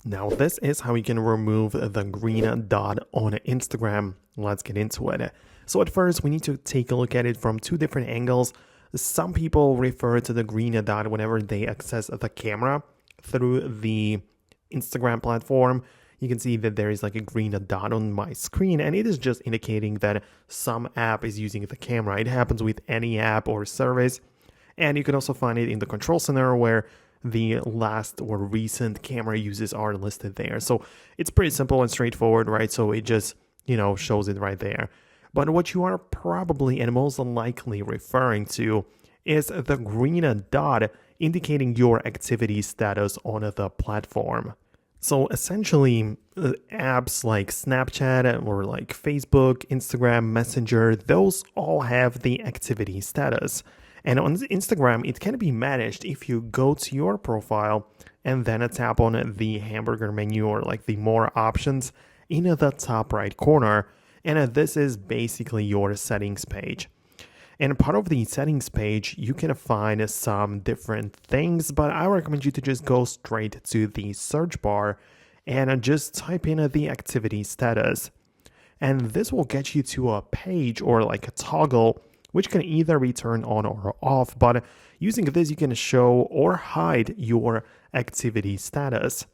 Now this is how you can remove the green dot on Instagram. Let's get into it. So at first we need to take a look at it from two different angles. Some people refer to the green dot whenever they access the camera through the Instagram platform. You can see that there is like a green dot on my screen, and it is just indicating that some app is using the camera. It happens with any app or service. And you can also find it in the control center where the last or recent camera uses are listed there. So it's pretty simple and straightforward, right? So it just, shows it right there. But what you are probably and most likely referring to is the green dot indicating your activity status on the platform. So essentially, apps like Snapchat or like Facebook, Instagram, Messenger, those all have the activity status. And on Instagram, it can be managed if you go to your profile and then tap on the hamburger menu or like the more options in the top right corner. And this is basically your settings page. And part of the settings page, you can find some different things, but I recommend you to just go straight to the search bar and just type in the activity status. And this will get you to a page or like a toggle which can either be turned on or off, but using this you can show or hide your activity status,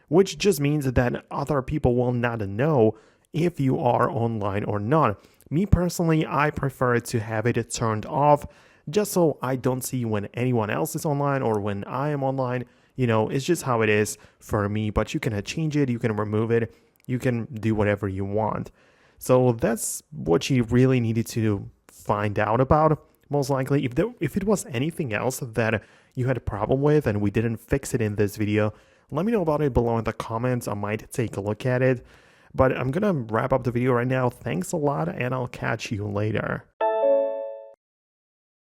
which just means that other people will not know if you are online or not. Me personally, I prefer to have it turned off just so I don't see when anyone else is online or when I am online. It's just how it is for me, but you can change it, you can remove it, you can do whatever you want. So that's what you really needed to find out about. Most likely, if it was anything else that you had a problem with and we didn't fix it in this video, let me know about it below in the comments. I might take a look at it. But I'm gonna wrap up the video right now. Thanks a lot, and I'll catch you later.